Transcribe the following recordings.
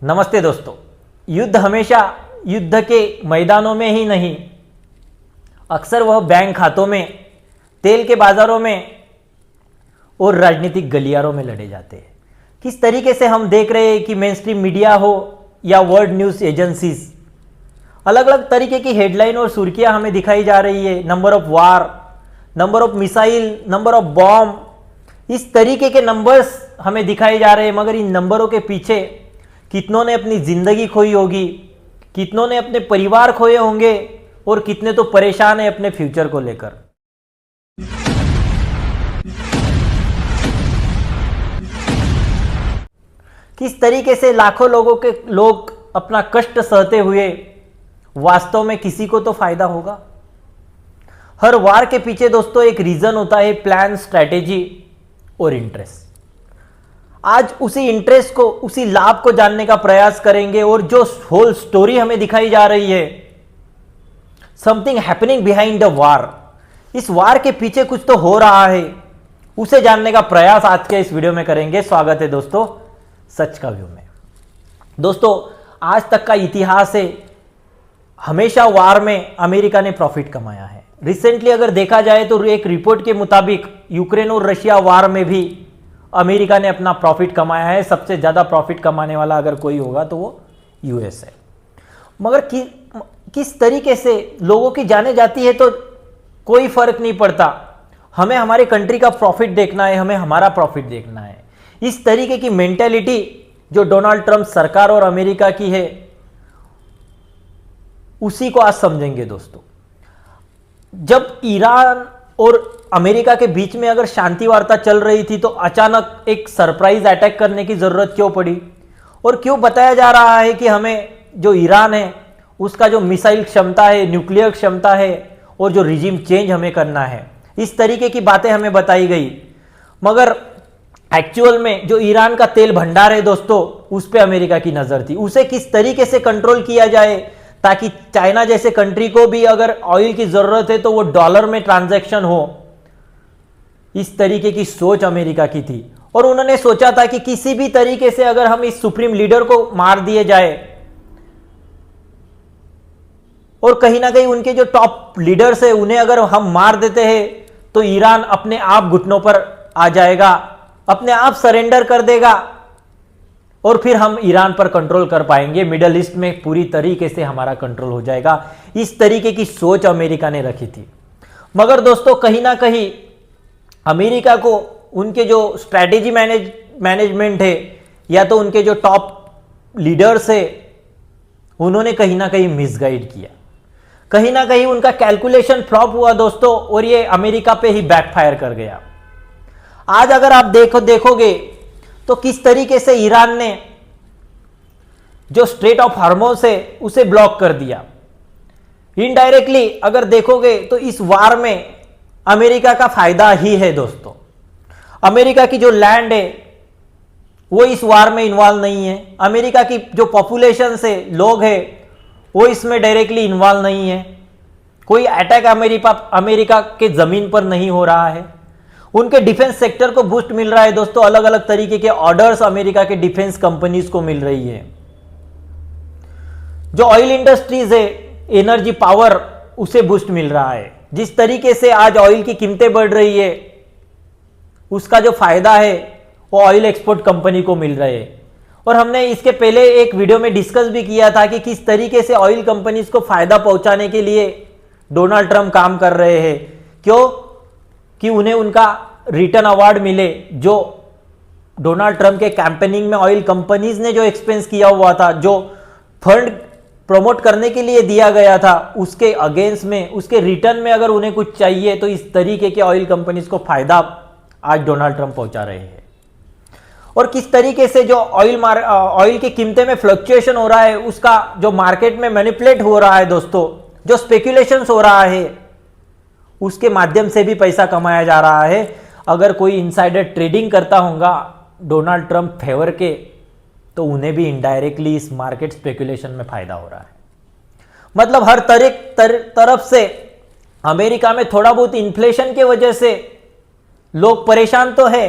नमस्ते दोस्तों। युद्ध हमेशा युद्ध के मैदानों में ही नहीं, अक्सर वह बैंक खातों में, तेल के बाजारों में और राजनीतिक गलियारों में लड़े जाते हैं। किस तरीके से हम देख रहे हैं कि मेन स्ट्रीम मीडिया हो या वर्ल्ड न्यूज़ एजेंसीज, अलग अलग तरीके की हेडलाइन और सुर्खियां हमें दिखाई जा रही है। Number of war, number of missile, number of bomb, इस तरीके के नंबर्स हमें दिखाए जा रहे हैं। मगर इन नंबरों के पीछे कितनों ने अपनी जिंदगी खोई होगी, कितनों ने अपने परिवार खोए होंगे और कितने तो परेशान हैं अपने फ्यूचर को लेकर। किस तरीके से लाखों लोग अपना कष्ट सहते हुए वास्तव में किसी को तो फायदा होगा। हर वार के पीछे दोस्तों एक रीजन होता है, प्लान, स्ट्रैटेजी और इंटरेस्ट। आज उसी इंटरेस्ट को, उसी लाभ को जानने का प्रयास करेंगे और जो होल स्टोरी हमें दिखाई जा रही है, something happening behind the war, इस वार के पीछे कुछ तो हो रहा है, उसे जानने का प्रयास आज के इस वीडियो में करेंगे। स्वागत है दोस्तों सच का व्यू में। दोस्तों आज तक का इतिहास है, हमेशा वार में अमेरिका ने प्रॉफिट कमाया है। रिसेंटली अगर देखा जाए तो एक रिपोर्ट के मुताबिक यूक्रेन और रशिया वार में भी अमेरिका ने अपना प्रॉफिट कमाया है। सबसे ज़्यादा प्रॉफिट कमाने वाला अगर कोई होगा तो वो यूएस है। मगर किस तरीके से लोगों की जाने जाती है तो कोई फर्क नहीं पड़ता, हमें हमारे कंट्री का प्रॉफिट देखना है, हमें हमारा प्रॉफिट देखना है। इस तरीके की मेंटेलिटी जो डोनाल्ड ट्रंप सरकार और अमेरिका की है, उसी को आज समझेंगे दोस्तों। जब ईरान और अमेरिका के बीच में अगर शांति वार्ता चल रही थी तो अचानक एक सरप्राइज अटैक करने की जरूरत क्यों पड़ी, और क्यों बताया जा रहा है कि हमें जो ईरान है उसका जो मिसाइल क्षमता है, न्यूक्लियर क्षमता है और जो रिजीम चेंज हमें करना है, इस तरीके की बातें हमें बताई गई। मगर एक्चुअल में जो ईरान का तेल भंडार है दोस्तों, उस पर अमेरिका की नजर थी। उसे किस तरीके से कंट्रोल किया जाए ताकि चाइना जैसे कंट्री को भी अगर ऑयल की जरूरत है तो वो डॉलर में ट्रांजैक्शन हो, इस तरीके की सोच अमेरिका की थी। और उन्होंने सोचा था कि किसी भी तरीके से अगर हम इस सुप्रीम लीडर को मार दिए जाए, और कहीं ना कहीं उनके जो टॉप लीडर्स है उन्हें अगर हम मार देते हैं तो ईरान अपने आप घुटनों पर आ जाएगा, अपने आप सरेंडर कर देगा और फिर हम ईरान पर कंट्रोल कर पाएंगे, मिडल ईस्ट में पूरी तरीके से हमारा कंट्रोल हो जाएगा। इस तरीके की सोच अमेरिका ने रखी थी। मगर दोस्तों कहीं ना कहीं अमेरिका को उनके जो स्ट्रैटेजी मैनेजमेंट है या तो उनके जो टॉप लीडर्स है, उन्होंने कहीं ना कहीं मिसगाइड किया, कहीं ना कहीं उनका कैलकुलेशन फ्लॉप हुआ दोस्तों, और ये अमेरिका पे ही बैकफायर कर गया। आज अगर आप देखोगे तो किस तरीके से ईरान ने जो स्ट्रेट ऑफ हार्मोज है उसे ब्लॉक कर दिया। इनडायरेक्टली अगर देखोगे तो इस वार में अमेरिका का फायदा ही है दोस्तों। अमेरिका की जो लैंड है वो इस वार में इन्वॉल्व नहीं है, अमेरिका की जो पॉपुलेशन से लोग हैं वो इसमें डायरेक्टली इन्वॉल्व नहीं है, कोई अटैक अमेरिका के जमीन पर नहीं हो रहा है। उनके डिफेंस सेक्टर को बूस्ट मिल रहा है दोस्तों, अलग अलग तरीके के ऑर्डर्स अमेरिका के डिफेंस कंपनीज को मिल रही है। जो ऑयल इंडस्ट्रीज है, एनर्जी पावर, उसे बूस्ट मिल रहा है। जिस तरीके से आज ऑयल की कीमतें बढ़ रही है, उसका जो फायदा है वो ऑयल एक्सपोर्ट कंपनी को मिल रहा है। और हमने इसके पहले एक वीडियो में डिस्कस भी किया था कि किस तरीके से ऑयल कंपनीज को फायदा पहुंचाने के लिए डोनाल्ड ट्रंप काम कर रहे हैं। क्यों? कि उन्हें उनका रिटर्न अवार्ड मिले, जो डोनाल्ड ट्रंप के कैंपेनिंग में ऑयल कंपनीज ने जो एक्सपेंस किया हुआ था, जो फंड प्रमोट करने के लिए दिया गया था, उसके अगेंस्ट में, उसके रिटर्न में अगर उन्हें कुछ चाहिए तो इस तरीके के ऑयल कंपनीज को फायदा आज डोनाल्ड ट्रंप पहुंचा रहे हैं। और किस तरीके से जो ऑयल की कीमतें में फ्लक्चुएशन हो रहा है, उसका जो मार्केट में मैनिपुलेट हो रहा है दोस्तों, जो स्पेक्यूलेशंस हो रहा है, उसके माध्यम से भी पैसा कमाया जा रहा है। अगर कोई इनसाइडर ट्रेडिंग करता होगा डोनाल्ड ट्रंप फेवर के, तो उन्हें भी इनडायरेक्टली इस मार्केट स्पेकुलेशन में फायदा हो रहा है। मतलब हर तरफ से अमेरिका में थोड़ा बहुत इन्फ्लेशन की वजह से लोग परेशान तो है,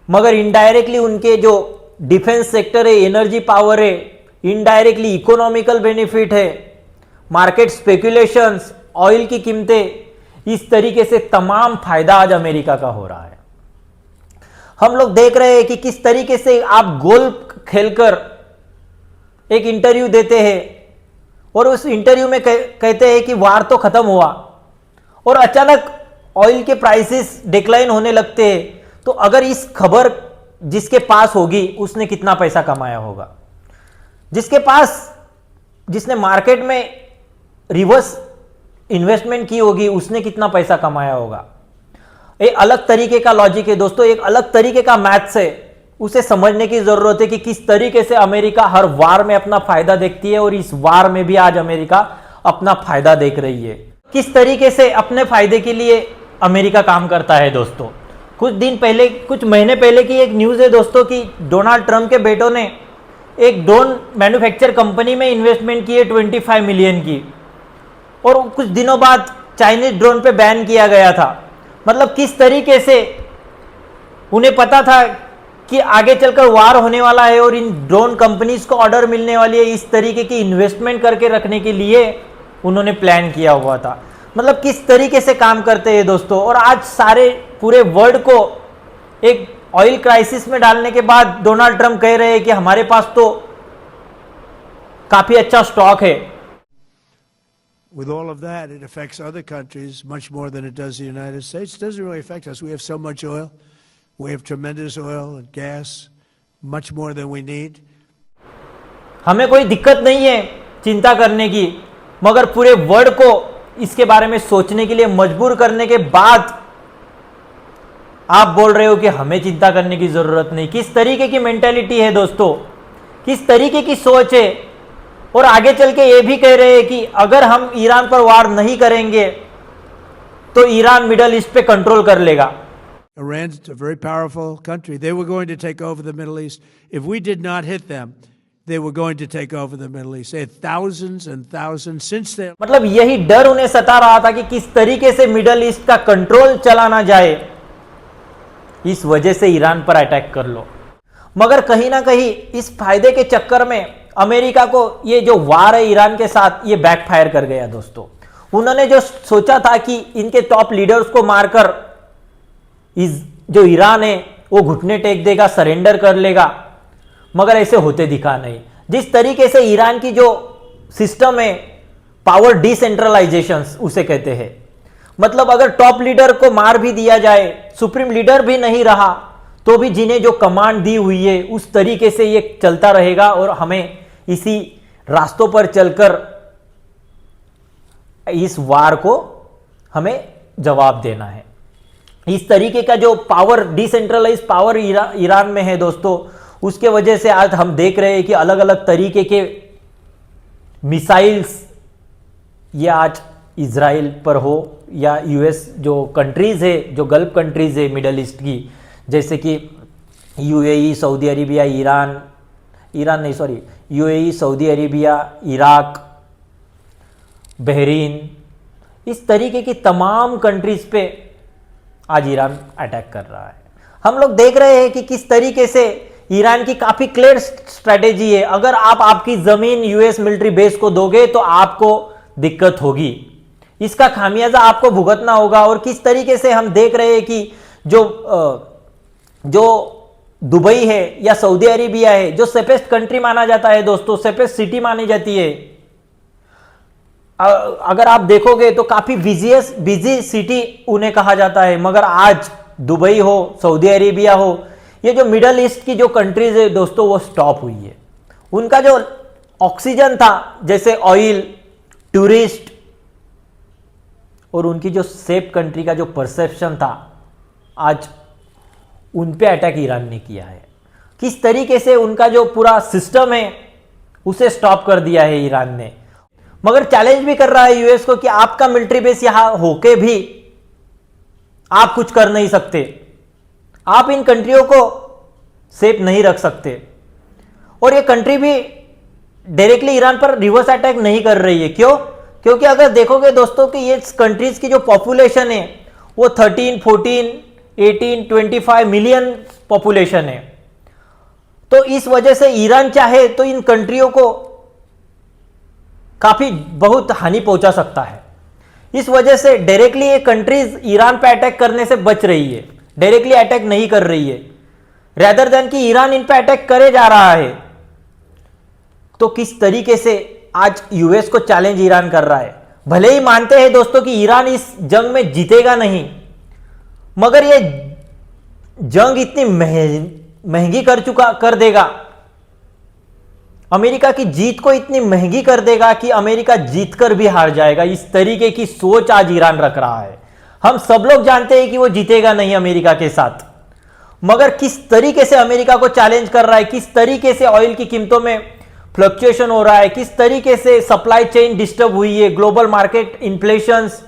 मगर इनडायरेक्टली उनके जो डिफेंस सेक्टर है, एनर्जी पावर है, इनडायरेक्टली इकोनॉमिकल बेनिफिट है, मार्केट स्पेकुलेशंस, ऑयल की कीमतें, इस तरीके से तमाम फायदा आज अमेरिका का हो रहा है। हम लोग देख रहे हैं कि किस तरीके से आप गोल्फ खेलकर एक इंटरव्यू देते हैं और उस इंटरव्यू में कहते हैं कि वार तो खत्म हुआ और अचानक ऑयल के प्राइसेस डिक्लाइन होने लगते हैं, तो अगर इस खबर जिसके पास होगी उसने कितना पैसा कमाया होगा, जिसने मार्केट में रिवर्स इन्वेस्टमेंट की होगी उसने कितना पैसा कमाया होगा। एक अलग तरीके का लॉजिक है दोस्तों, एक अलग तरीके का मैथ्स है, उसे समझने की जरूरत है कि किस तरीके से अमेरिका हर वार में अपना फायदा देखती है और इस वार में भी आज अमेरिका अपना फायदा देख रही है। किस तरीके से अपने फायदे के लिए अमेरिका काम करता है दोस्तों। कुछ महीने पहले की एक न्यूज़ है दोस्तों कि डोनाल्ड ट्रंप के बेटों ने एक ड्रोन मैन्युफैक्चर कंपनी में इन्वेस्टमेंट की है 25 मिलियन की, और कुछ दिनों बाद चाइनीज ड्रोन पे बैन किया गया था। मतलब किस तरीके से उन्हें पता था कि आगे चलकर वार होने वाला है और इन ड्रोन कंपनीज को ऑर्डर मिलने वाली है, इस तरीके की इन्वेस्टमेंट करके रखने के लिए उन्होंने प्लान किया हुआ था। मतलब किस तरीके से काम करते हैं दोस्तों। और आज सारे पूरे वर्ल्ड को एक ऑयल क्राइसिस में डालने के बाद डोनाल्ड ट्रंप कह रहे हैं कि हमारे पास तो काफी अच्छा स्टॉक है। With all of that, it affects other countries much more than it does the United States. It doesn't really affect us. We have so much oil. We have tremendous oil and gas, much more than we need. हमें कोई दिक्कत नहीं है चिंता करने की, मगर पूरे वर्ल्ड को इसके बारे में सोचने के लिए मजबूर करने के बाद आप बोल रहे हो कि हमें चिंता करने की जरूरत नहीं। किस तरीके की मेंटालिटी है दोस्तों, किस तरीके की सोच है। और आगे चल के ये भी कह रहे हैं कि अगर हम ईरान पर वार नहीं करेंगे तो ईरान मिडल ईस्ट पे कंट्रोल कर लेगा। Iran's a very powerful country. They were going to take over the Middle East. If we did not hit them, they were going to take over the Middle East. They had thousands and thousands since they. मतलब यही डर उन्हें सता रहा था कि किस तरीके से मिडल ईस्ट का कंट्रोल चला ना जाए, इस वजह से ईरान पर अटैक कर लो। मगर कहीं ना कहीं इस फायदे के चक्कर में अमेरिका को ये जो वार है ईरान के साथ, ये बैकफायर कर गया दोस्तों। उन्होंने जो सोचा था कि इनके टॉप लीडर्स को मारकर जो ईरान है वो घुटने टेक देगा, सरेंडर कर लेगा, मगर ऐसे होते दिखा नहीं। जिस तरीके से ईरान की जो सिस्टम है पावर डिसेंट्रलाइजेशन उसे कहते हैं, मतलब अगर टॉप लीडर को मार भी दिया जाए, सुप्रीम लीडर भी नहीं रहा, तो भी जिन्हें जो कमांड दी हुई है उस तरीके से ये चलता रहेगा और हमें इसी रास्तों पर चलकर इस वार को हमें जवाब देना है। इस तरीके का जो पावर डिसेंट्रलाइज पावर ईरान में है दोस्तों, उसके वजह से आज हम देख रहे हैं कि अलग अलग तरीके के मिसाइल्स ये आज इजराइल पर हो या यूएस जो कंट्रीज है, जो गल्फ कंट्रीज है मिडल ईस्ट की, जैसे कि UAE, Saudi Arabia, UAE, Saudi Arabia, Iraq, Bahrain, इस तरीके की तमाम कंट्रीज पे आज ईरान अटैक कर रहा है। हम लोग देख रहे हैं कि किस तरीके से ईरान की काफी क्लियर स्ट्रेटेजी है। अगर आप आपकी जमीन यूएस मिलिट्री बेस को दोगे तो आपको दिक्कत होगी, इसका खामियाजा आपको भुगतना होगा। और किस तरीके से हम देख रहे हैं कि जो दुबई है या सऊदी अरेबिया है, जो सेफेस्ट कंट्री माना जाता है दोस्तों, सेफेस्ट सिटी मानी जाती है, अगर आप देखोगे तो काफी बिजी सिटी उन्हें कहा जाता है, मगर आज दुबई हो, सऊदी अरेबिया हो, ये जो मिडल ईस्ट की जो कंट्रीज है दोस्तों, वो स्टॉप हुई है। उनका जो ऑक्सीजन था, जैसे ऑयल, टूरिस्ट और उनकी जो सेफ कंट्री का जो परसेप्शन था, आज उन पे अटैक ईरान ने किया है। किस तरीके से उनका जो पूरा सिस्टम है उसे स्टॉप कर दिया है ईरान ने। मगर चैलेंज भी कर रहा है यूएस को कि आपका मिलिट्री बेस यहां होके भी आप कुछ कर नहीं सकते, आप इन कंट्रियों को सेफ नहीं रख सकते। और ये कंट्री भी डायरेक्टली ईरान पर रिवर्स अटैक नहीं कर रही है। क्यों? क्योंकि अगर देखोगे दोस्तों कि ये कंट्रीज की जो पॉपुलेशन है वो 13, 14, 18, 25 मिलियन पॉपुलेशन है। तो इस वजह से ईरान चाहे तो इन कंट्रियों को काफी बहुत हानि पहुंचा सकता है। इस वजह से डायरेक्टली ये कंट्रीज ईरान पे अटैक करने से बच रही है, डायरेक्टली अटैक नहीं कर रही है, रेदर देन कि ईरान इन पे अटैक करे जा रहा है। तो किस तरीके से आज यूएस को चैलेंज ईरान कर रहा है। भले ही मानते हैं दोस्तों कि ईरान इस जंग में जीतेगा नहीं, मगर ये जंग इतनी महंगी कर देगा, अमेरिका की जीत को इतनी महंगी कर देगा कि अमेरिका जीतकर भी हार जाएगा। इस तरीके की सोच आज ईरान रख रहा है। हम सब लोग जानते हैं कि वो जीतेगा नहीं अमेरिका के साथ, मगर किस तरीके से अमेरिका को चैलेंज कर रहा है, किस तरीके से ऑयल की कीमतों में फ्लक्चुएशन हो रहा है, किस तरीके से सप्लाई चेन डिस्टर्ब हुई है, ग्लोबल मार्केट इन्फ्लेशंस,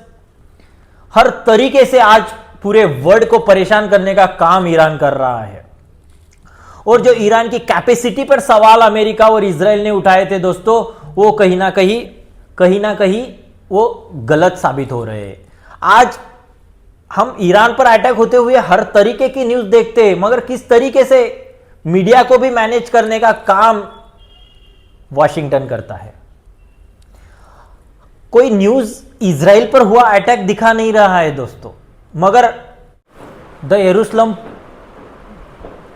हर तरीके से आज पूरे वर्ल्ड को परेशान करने का काम ईरान कर रहा है। और जो ईरान की कैपेसिटी पर सवाल अमेरिका और इजराइल ने उठाए थे दोस्तों, वो कहीं ना कहीं वो गलत साबित हो रहे हैं। आज हम ईरान पर अटैक होते हुए हर तरीके की न्यूज देखते हैं, मगर किस तरीके से मीडिया को भी मैनेज करने का काम वॉशिंगटन करता है। कोई न्यूज इजराइल पर हुआ अटैक दिखा नहीं रहा है दोस्तों, मगर द यरूशलेम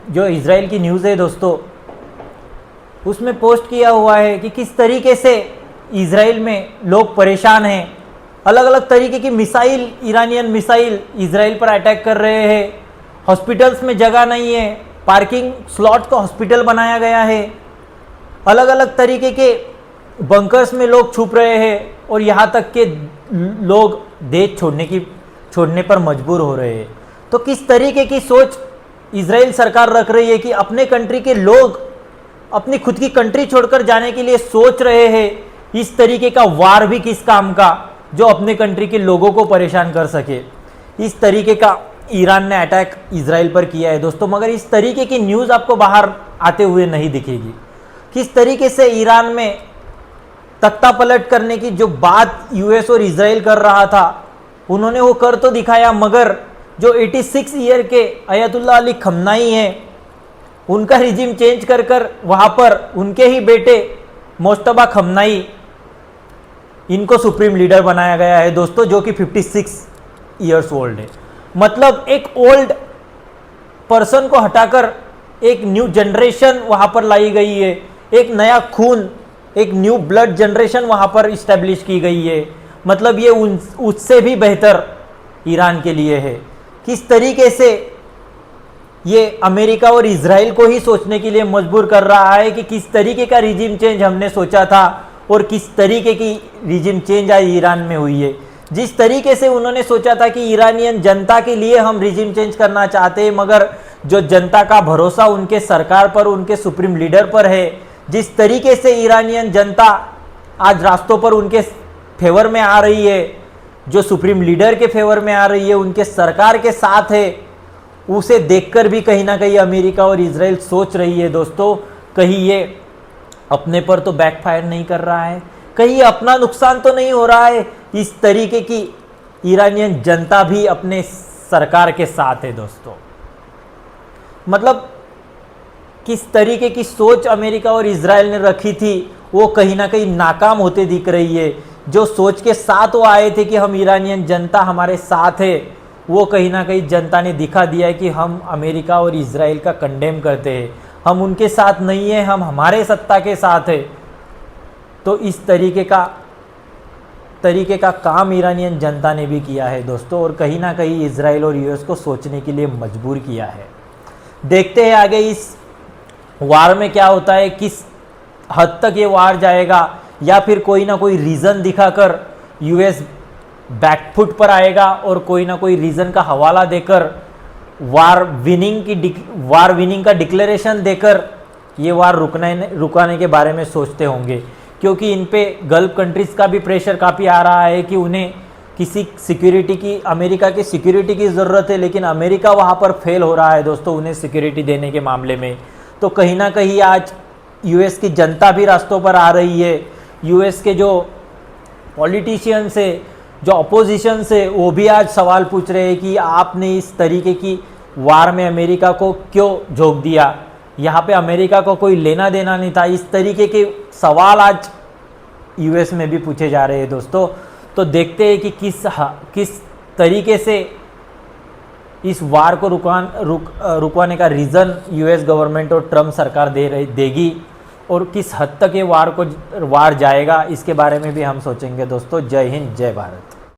जो इजराइल की न्यूज़ है दोस्तों, उसमें पोस्ट किया हुआ है कि किस तरीके से इजराइल में लोग परेशान हैं। अलग अलग तरीके की मिसाइल, ईरानियन मिसाइल इजराइल पर अटैक कर रहे हैं। हॉस्पिटल्स में जगह नहीं है, पार्किंग स्लॉट को हॉस्पिटल बनाया गया है। अलग अलग तरीके के बंकर्स में लोग छुप रहे हैं, और यहाँ तक के लोग देश छोड़ने पर मजबूर हो रहे हैं। तो किस तरीके की सोच इजराइल सरकार रख रही है कि अपने कंट्री के लोग अपनी खुद की कंट्री छोड़कर जाने के लिए सोच रहे हैं। इस तरीके का वार भी किस काम का, जो अपने कंट्री के लोगों को परेशान कर सके। इस तरीके का ईरान ने अटैक इजराइल पर किया है दोस्तों, मगर इस तरीके की न्यूज़ आपको बाहर आते हुए नहीं दिखेगी। किस तरीके से ईरान में तख्ता पलट करने की जो बात यूएस और इजराइल कर रहा था, उन्होंने वो कर तो दिखाया, मगर जो 86 ईयर के अयतुल्ला अली खमनाई हैं, उनका रिजिम चेंज कर वहाँ पर उनके ही बेटे मोज्तबा खमनाई, इनको सुप्रीम लीडर बनाया गया है दोस्तों, जो कि 56 ईयर्स ओल्ड है। मतलब एक ओल्ड पर्सन को हटाकर एक न्यू जनरेशन वहाँ पर लाई गई है, एक नया खून, एक न्यू ब्लड जनरेशन वहाँ पर इस्टेब्लिश की गई है। मतलब ये उससे भी बेहतर ईरान के लिए है। किस तरीके से ये अमेरिका और इजराइल को ही सोचने के लिए मजबूर कर रहा है कि किस तरीके का रिजिम चेंज हमने सोचा था और किस तरीके की रिजिम चेंज आज ईरान में हुई है। जिस तरीके से उन्होंने सोचा था कि ईरानियन जनता के लिए हम रिजिम चेंज करना चाहते हैं, मगर जो जनता का भरोसा उनके सरकार पर, उनके सुप्रीम लीडर पर है, जिस तरीके से ईरानियन जनता आज रास्तों पर उनके फेवर में आ रही है, जो सुप्रीम लीडर के फेवर में आ रही है, उनके सरकार के साथ है, उसे देखकर भी कहीं ना कहीं अमेरिका और इजराइल सोच रही है दोस्तों, कहीं ये अपने पर तो बैकफायर नहीं कर रहा है, कहीं अपना नुकसान तो नहीं हो रहा है। इस तरीके की ईरानियन जनता भी अपने सरकार के साथ है दोस्तों। मतलब किस तरीके की सोच अमेरिका और इजराइल ने रखी थी, वो कहीं ना कहीं नाकाम होते दिख रही है। जो सोच के साथ वो आए थे कि हम ईरानियन जनता हमारे साथ है, वो कहीं ना कहीं जनता ने दिखा दिया है कि हम अमेरिका और इजराइल का कंडेम करते हैं, हम उनके साथ नहीं है, हम हमारे सत्ता के साथ है। तो इस तरीके का काम ईरानियन जनता ने भी किया है दोस्तों, और कहीं ना कहीं इजराइल और यूएस को सोचने के लिए मजबूर किया है। देखते हैं आगे इस वार में क्या होता है, किस हद तक ये वार जाएगा, या फिर कोई ना कोई रीज़न दिखाकर यूएस बैकफुट पर आएगा और कोई ना कोई रीज़न का हवाला देकर वार विनिंग का डिक्लेरेशन देकर ये वार रुकाने के बारे में सोचते होंगे। क्योंकि इन पे गल्फ कंट्रीज़ का भी प्रेशर काफ़ी आ रहा है कि उन्हें किसी सिक्योरिटी की, अमेरिका की सिक्योरिटी की ज़रूरत है, लेकिन अमेरिका वहाँ पर फेल हो रहा है दोस्तों उन्हें सिक्योरिटी देने के मामले में। तो कहीं ना कहीं आज यूएस की जनता भी रास्तों पर आ रही है। यूएस के जो पॉलिटिशियंस है, जो अपोजिशन है, वो भी आज सवाल पूछ रहे हैं कि आपने इस तरीके की वार में अमेरिका को क्यों झोंक दिया। यहाँ पे अमेरिका को कोई लेना देना नहीं था। इस तरीके के सवाल आज यूएस में भी पूछे जा रहे हैं दोस्तों। तो देखते हैं कि किस तरीके से इस वार को रुकवाने का रीज़न यूएस गवर्नमेंट और ट्रम्प सरकार देगी, और किस हद तक ये वार जाएगा, इसके बारे में भी हम सोचेंगे दोस्तों। जय हिंद, जय भारत।